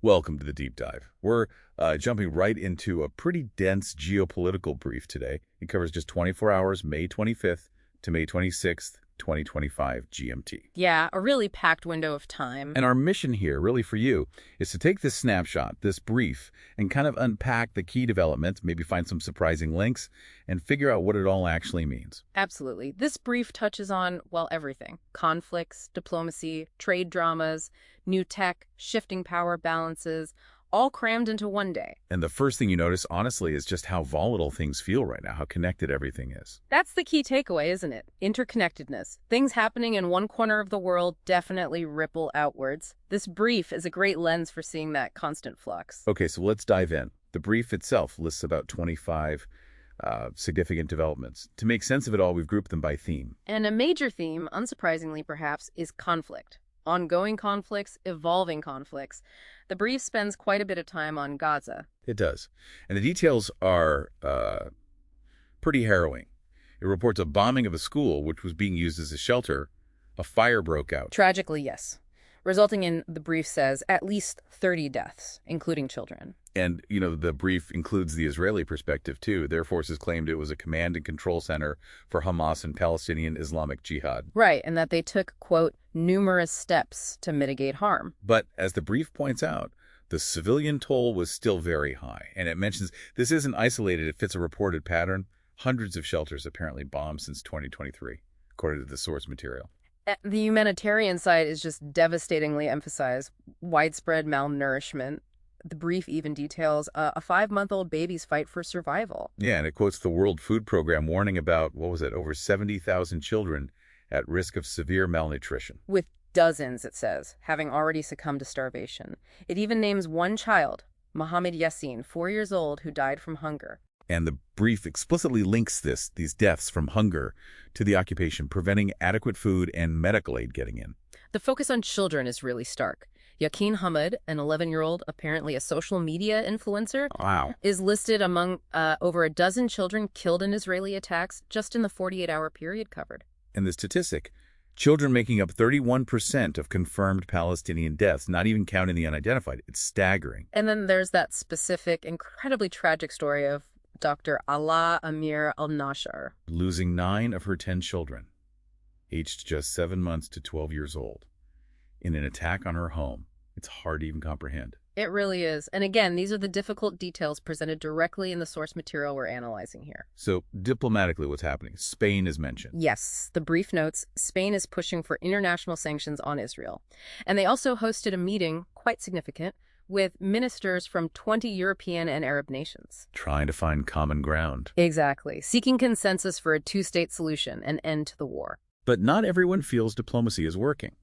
Welcome to the deep dive. We're jumping right into a pretty dense geopolitical brief today. It covers just 24 hours, May 25th to May 26th, 2025 GMT. Yeah, a really packed window of time. And our mission here, really for you, is to take this snapshot, this brief, and kind of unpack the key developments, maybe find some surprising links, and figure out what it all actually means. Absolutely. This brief touches on, well, everything. Conflicts, diplomacy, trade dramas, new tech, shifting power balances, all crammed into one day. And the first thing you notice, honestly, is just how volatile things feel right now, how connected everything is. That's the key takeaway, isn't it? Interconnectedness. Things happening in one corner of the world definitely ripple outwards. This brief is a great lens for seeing that constant flux. Okay, so let's dive in. The brief itself lists about 25 significant developments. To make sense of it all, we've grouped them by theme. And a major theme, unsurprisingly perhaps, is conflict. Ongoing conflicts, evolving conflicts. The brief spends quite a bit of time on Gaza. It does. And the details are pretty harrowing. It reports a bombing of a school, which was being used as a shelter. A fire broke out. Tragically, yes. Resulting in, the brief says, at least 30 deaths, including children. And, the brief includes the Israeli perspective, too. Their forces claimed it was a command and control center for Hamas and Palestinian Islamic Jihad. Right, and that they took, quote, numerous steps to mitigate harm. But as the brief points out, the civilian toll was still very high. And it mentions this isn't isolated. It fits a reported pattern. Hundreds of shelters apparently bombed since 2023, according to the source material. The humanitarian side is just devastatingly emphasized. Widespread malnourishment. The brief even details a 5-month-old baby's fight for survival. Yeah, and it quotes the World Food Program warning about, over 70,000 children at risk of severe malnutrition. With dozens, it says, having already succumbed to starvation. It even names one child, Mohammed Yassin, 4 years old, who died from hunger. And the brief explicitly links these deaths from hunger to the occupation, preventing adequate food and medical aid getting in. The focus on children is really stark. Yakin Hamid, an 11-year-old, apparently a social media influencer, Wow. is listed among over a dozen children killed in Israeli attacks just in the 48-hour period covered. And the statistic, children making up 31% of confirmed Palestinian deaths, not even counting the unidentified. It's staggering. And then there's that specific, incredibly tragic story of Dr. Ala Amir al-Nashar. Losing 9 of her 10 children, aged just 7 months to 12 years old, in an attack on her home. It's hard to even comprehend. It really is. And again, these are the difficult details presented directly in the source material we're analyzing here. So, diplomatically, what's happening? Spain is mentioned. Yes, the brief notes, Spain is pushing for international sanctions on Israel. And they also hosted a meeting, quite significant, with ministers from 20 European and Arab nations. Trying to find common ground. Exactly. Seeking consensus for a two-state solution, an end to the war. But not everyone feels diplomacy is working.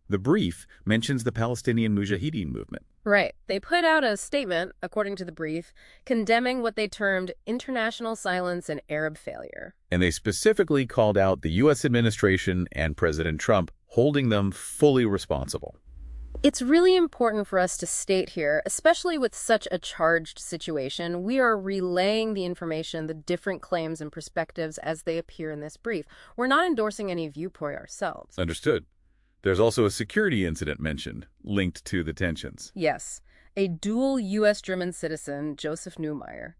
The brief mentions the Palestinian Mujahideen movement. Right. They put out a statement, according to the brief, condemning what they termed international silence and Arab failure. And they specifically called out the U.S. administration and President Trump, holding them fully responsible. It's really important for us to state here, especially with such a charged situation, we are relaying the information, the different claims and perspectives as they appear in this brief. We're not endorsing any viewpoint ourselves. Understood. There's also a security incident mentioned, linked to the tensions. Yes. A dual U.S.-German citizen, Joseph Neumeyer,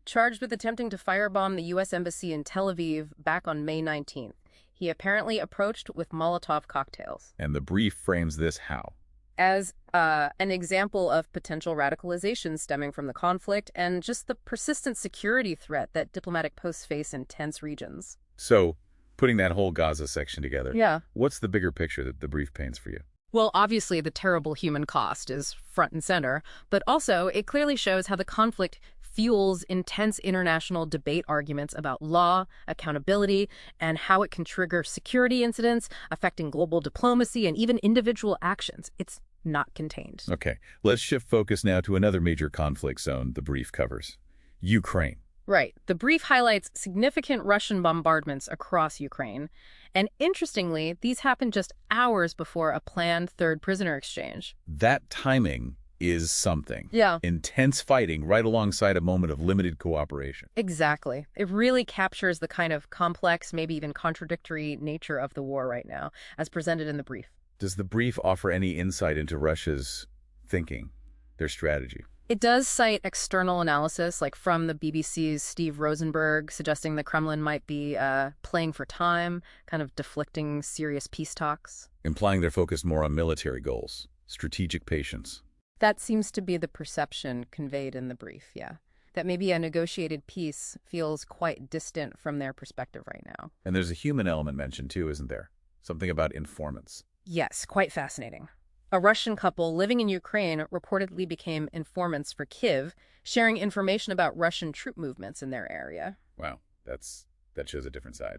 charged with attempting to firebomb the U.S. Embassy in Tel Aviv back on May 19th. He apparently approached with Molotov cocktails. And the brief frames this how? As an example of potential radicalization stemming from the conflict and just the persistent security threat that diplomatic posts face in tense regions. So, putting that whole Gaza section together, Yeah. What's the bigger picture that the brief paints for you? Well, obviously the terrible human cost is front and center, but also it clearly shows how the conflict fuels intense international debate arguments about law, accountability, and how it can trigger security incidents affecting global diplomacy and even individual actions. It's not contained. Okay, let's shift focus now to another major conflict zone the brief covers, Ukraine. Right. The brief highlights significant Russian bombardments across Ukraine. And interestingly, these happened just hours before a planned third prisoner exchange. That timing is something. Yeah. Intense fighting right alongside a moment of limited cooperation. Exactly. It really captures the kind of complex, maybe even contradictory nature of the war right now, as presented in the brief. Does the brief offer any insight into Russia's thinking? their strategy. It does cite external analysis, like from the BBC's Steve Rosenberg, suggesting the Kremlin might be playing for time, kind of deflecting serious peace talks. Implying they're focused more on military goals, strategic patience. That seems to be the perception conveyed in the brief, yeah. That maybe a negotiated peace feels quite distant from their perspective right now. And there's a human element mentioned too, isn't there? Something about informants. Yes, quite fascinating. A Russian couple living in Ukraine reportedly became informants for Kyiv, sharing information about Russian troop movements in their area. Wow, that shows a different side.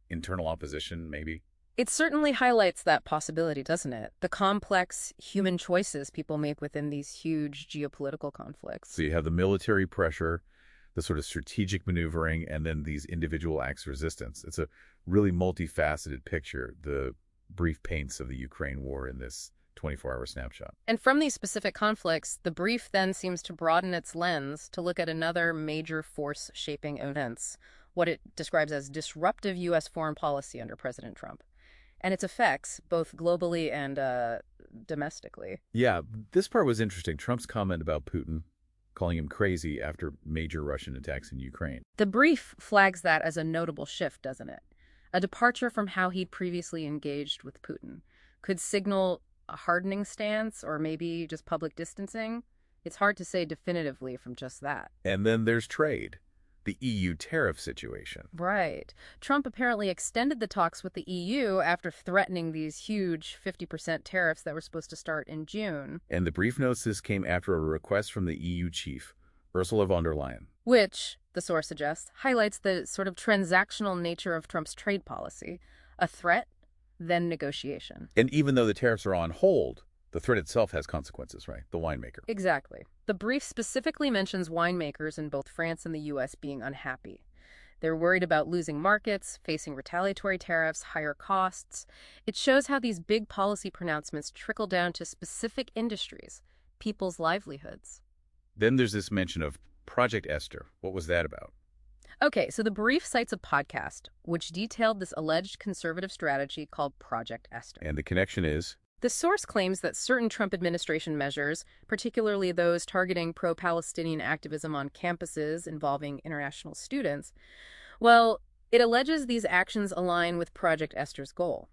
Internal opposition, maybe? It certainly highlights that possibility, doesn't it? The complex human choices people make within these huge geopolitical conflicts. So you have the military pressure, the sort of strategic maneuvering, and then these individual acts of resistance. It's a really multifaceted picture, the brief paints of the Ukraine war in this 24-hour snapshot. And from these specific conflicts, the brief then seems to broaden its lens to look at another major force shaping events, what it describes as disruptive U.S. foreign policy under President Trump, and its effects both globally and domestically. Yeah, this part was interesting. Trump's comment about Putin, calling him crazy after major Russian attacks in Ukraine. The brief flags that as a notable shift, doesn't it? A departure from how he'd previously engaged with Putin. Could signal a hardening stance or maybe just public distancing? It's hard to say definitively from just that. And then there's trade, the EU tariff situation. Right. Trump apparently extended the talks with the EU after threatening these huge 50% tariffs that were supposed to start in June. And the brief notes this came after a request from the EU chief, Ursula von der Leyen. Which, the source suggests, highlights the sort of transactional nature of Trump's trade policy. A threat, then negotiation. And even though the tariffs are on hold, the threat itself has consequences, right? The winemaker. Exactly. The brief specifically mentions winemakers in both France and the U.S. being unhappy. They're worried about losing markets, facing retaliatory tariffs, higher costs. It shows how these big policy pronouncements trickle down to specific industries, people's livelihoods. Then there's this mention of Project Esther. What was that about? Okay, so the brief cites a podcast which detailed this alleged conservative strategy called Project Esther. And the connection is? The source claims that certain Trump administration measures, particularly those targeting pro-Palestinian activism on campuses involving international students, well, it alleges these actions align with Project Esther's goal.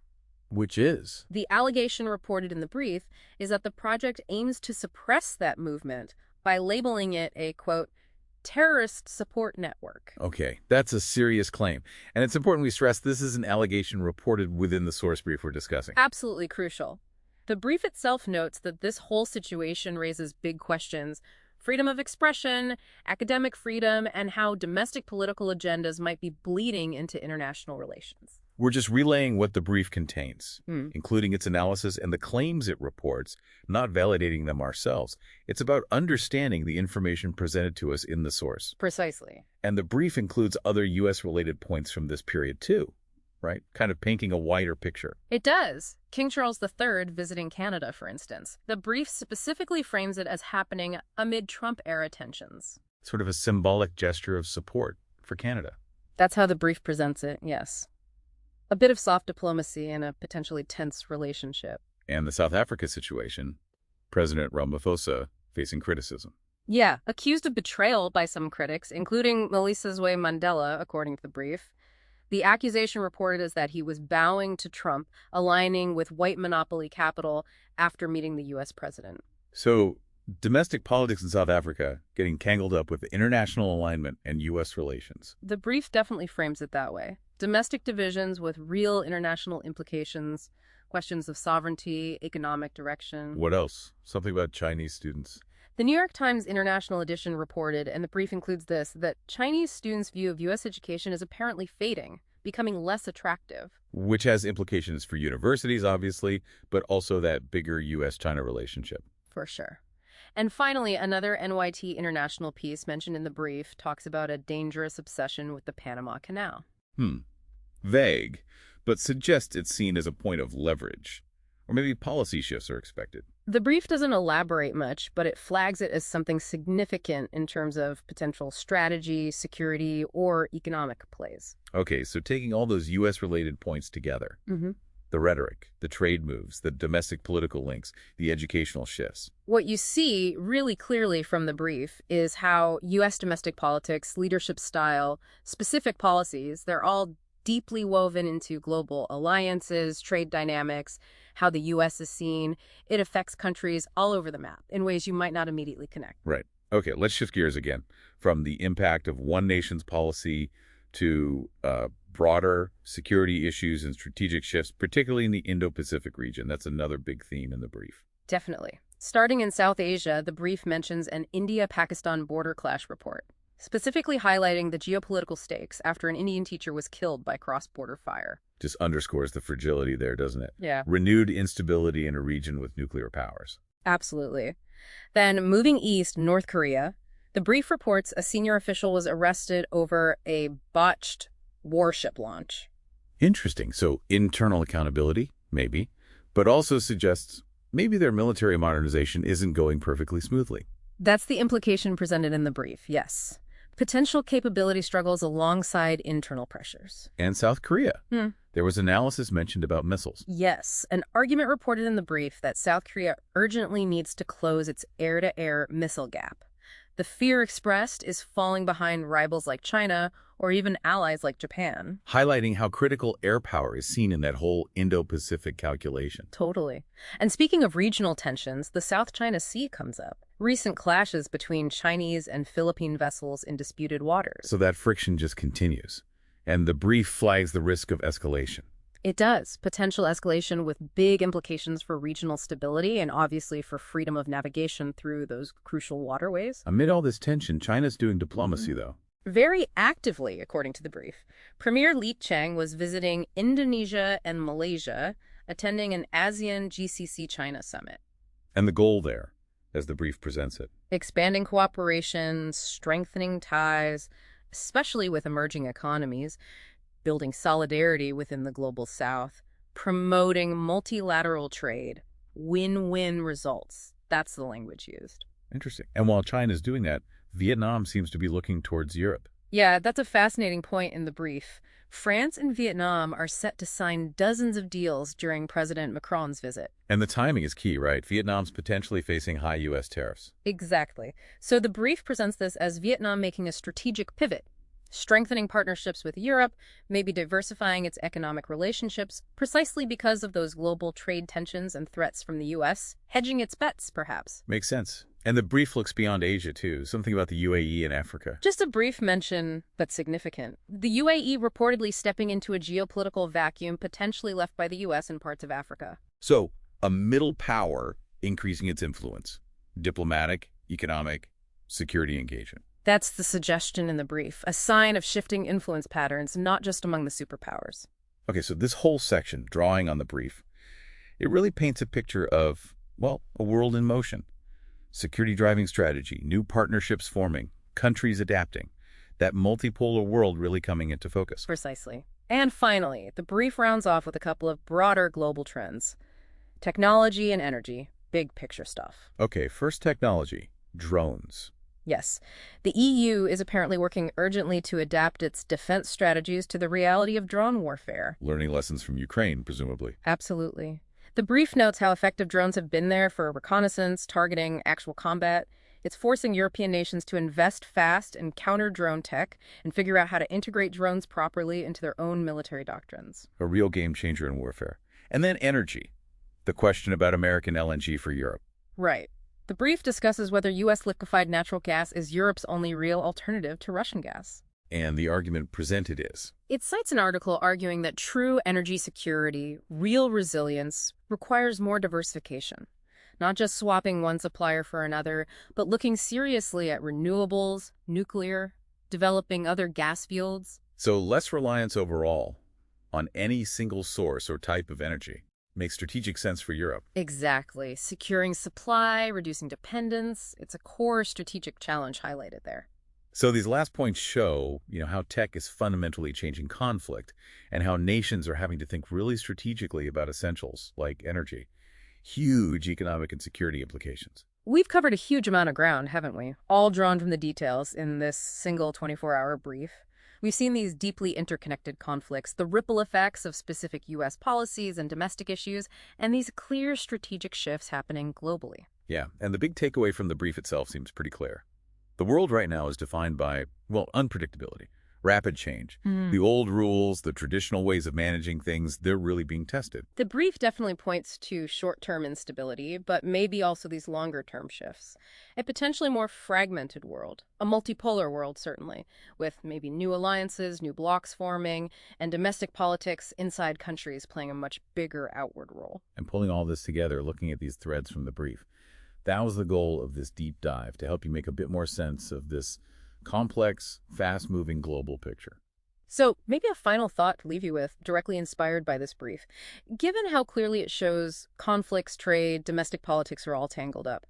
Which is? The allegation reported in the brief is that the project aims to suppress that movement by labeling it a, quote, terrorist support network. Okay, that's a serious claim. And it's important we stress this is an allegation reported within the source brief we're discussing. Absolutely crucial. The brief itself notes that this whole situation raises big questions: freedom of expression, academic freedom, and how domestic political agendas might be bleeding into international relations. We're just relaying what the brief contains, including its analysis and the claims it reports, not validating them ourselves. It's about understanding the information presented to us in the source. Precisely. And the brief includes other U.S.-related points from this period, too, right? Kind of painting a wider picture. It does. King Charles III visiting Canada, for instance. The brief specifically frames it as happening amid Trump-era tensions. Sort of a symbolic gesture of support for Canada. That's how the brief presents it, yes. A bit of soft diplomacy in a potentially tense relationship. And the South Africa situation, President Ramaphosa facing criticism. Yeah, accused of betrayal by some critics, including Malisizwe Mandela, according to the brief. The accusation reported is that he was bowing to Trump, aligning with white monopoly capital after meeting the U.S. president. So, domestic politics in South Africa getting tangled up with international alignment and U.S. relations. The brief definitely frames it that way. Domestic divisions with real international implications, questions of sovereignty, economic direction. What else? Something about Chinese students. The New York Times International Edition reported, and the brief includes this, that Chinese students' view of U.S. education is apparently fading, becoming less attractive. Which has implications for universities, obviously, but also that bigger U.S.-China relationship. For sure. And finally, another NYT International piece mentioned in the brief talks about a dangerous obsession with the Panama Canal. Vague, but suggests it's seen as a point of leverage. Or maybe policy shifts are expected. The brief doesn't elaborate much, but it flags it as something significant in terms of potential strategy, security, or economic plays. Okay, so taking all those U.S.-related points together, The rhetoric, the trade moves, the domestic political links, the educational shifts. What you see really clearly from the brief is how U.S. domestic politics, leadership style, specific policies, they're all deeply woven into global alliances, trade dynamics, how the U.S. is seen. It affects countries all over the map in ways you might not immediately connect. Right. Okay, let's shift gears again from the impact of one nation's policy to broader security issues and strategic shifts, particularly in the Indo-Pacific region. That's another big theme in the brief. Definitely. Starting in South Asia, the brief mentions an India-Pakistan border clash report, specifically highlighting the geopolitical stakes after an Indian teacher was killed by cross-border fire. Just underscores the fragility there, doesn't it? Yeah. Renewed instability in a region with nuclear powers. Absolutely. Then, moving east, North Korea, the brief reports a senior official was arrested over a botched warship launch. Interesting. So internal accountability, maybe, but also suggests maybe their military modernization isn't going perfectly smoothly. That's the implication presented in the brief, yes. Potential capability struggles alongside internal pressures. And South Korea. There was analysis mentioned about missiles. Yes, an argument reported in the brief that South Korea urgently needs to close its air-to-air missile gap. The fear expressed is falling behind rivals like China or even allies like Japan. Highlighting how critical air power is seen in that whole Indo-Pacific calculation. Totally. And speaking of regional tensions, the South China Sea comes up. Recent clashes between Chinese and Philippine vessels in disputed waters. So that friction just continues. And the brief flags the risk of escalation. It does. Potential escalation with big implications for regional stability and obviously for freedom of navigation through those crucial waterways. Amid all this tension, China's doing diplomacy, though. Very actively, according to the brief. Premier Li Cheng was visiting Indonesia and Malaysia, attending an ASEAN GCC China summit. And the goal there, as the brief presents it. Expanding cooperation, strengthening ties, especially with emerging economies, building solidarity within the global south, promoting multilateral trade, win-win results. That's the language used. Interesting. And while China's doing that, Vietnam seems to be looking towards Europe. Yeah, that's a fascinating point in the brief. France and Vietnam are set to sign dozens of deals during President Macron's visit. And the timing is key, right? Vietnam's potentially facing high U.S. tariffs. Exactly. So the brief presents this as Vietnam making a strategic pivot, strengthening partnerships with Europe, maybe diversifying its economic relationships, precisely because of those global trade tensions and threats from the U.S., hedging its bets, perhaps. Makes sense. And the brief looks beyond Asia, too. Something about the UAE and Africa. Just a brief mention, but significant. The UAE reportedly stepping into a geopolitical vacuum potentially left by the U.S. in parts of Africa. So, a middle power increasing its influence. Diplomatic, economic, security engagement. That's the suggestion in the brief, a sign of shifting influence patterns, not just among the superpowers. Okay, so this whole section, drawing on the brief, it really paints a picture of, well, a world in motion. Security driving strategy, new partnerships forming, countries adapting, that multipolar world really coming into focus. Precisely. And finally, the brief rounds off with a couple of broader global trends. Technology and energy, big picture stuff. Okay, first technology, drones. Yes, the EU is apparently working urgently to adapt its defense strategies to the reality of drone warfare. Learning lessons from Ukraine, presumably. Absolutely. The brief notes how effective drones have been there for reconnaissance, targeting, actual combat. It's forcing European nations to invest fast in counter-drone tech and figure out how to integrate drones properly into their own military doctrines. A real game changer in warfare. And then energy. The question about American LNG for Europe. Right. The brief discusses whether U.S. liquefied natural gas is Europe's only real alternative to Russian gas. And the argument presented is? It cites an article arguing that true energy security, real resilience, requires more diversification. Not just swapping one supplier for another, but looking seriously at renewables, nuclear, developing other gas fields. So less reliance overall on any single source or type of energy makes strategic sense for Europe. Exactly. Securing supply, reducing dependence. It's a core strategic challenge highlighted there. So these last points show, how tech is fundamentally changing conflict and how nations are having to think really strategically about essentials like energy. Huge economic and security implications. We've covered a huge amount of ground, haven't we? All drawn from the details in this single 24-hour brief. We've seen these deeply interconnected conflicts, the ripple effects of specific U.S. policies and domestic issues, and these clear strategic shifts happening globally. Yeah, and the big takeaway from the brief itself seems pretty clear. The world right now is defined by, well, unpredictability, rapid change. The old rules, the traditional ways of managing things, they're really being tested. The brief definitely points to short-term instability, but maybe also these longer-term shifts. A potentially more fragmented world, a multipolar world certainly, with maybe new alliances, new blocs forming, and domestic politics inside countries playing a much bigger outward role. And pulling all this together, looking at these threads from the brief, that was the goal of this deep dive, to help you make a bit more sense of this complex, fast-moving global picture. So maybe a final thought to leave you with, directly inspired by this brief. Given how clearly it shows conflicts, trade, domestic politics are all tangled up,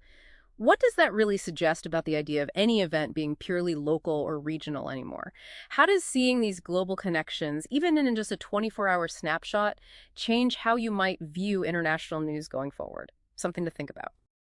what does that really suggest about the idea of any event being purely local or regional anymore? How does seeing these global connections, even in just a 24-hour snapshot, change how you might view international news going forward? Something to think about.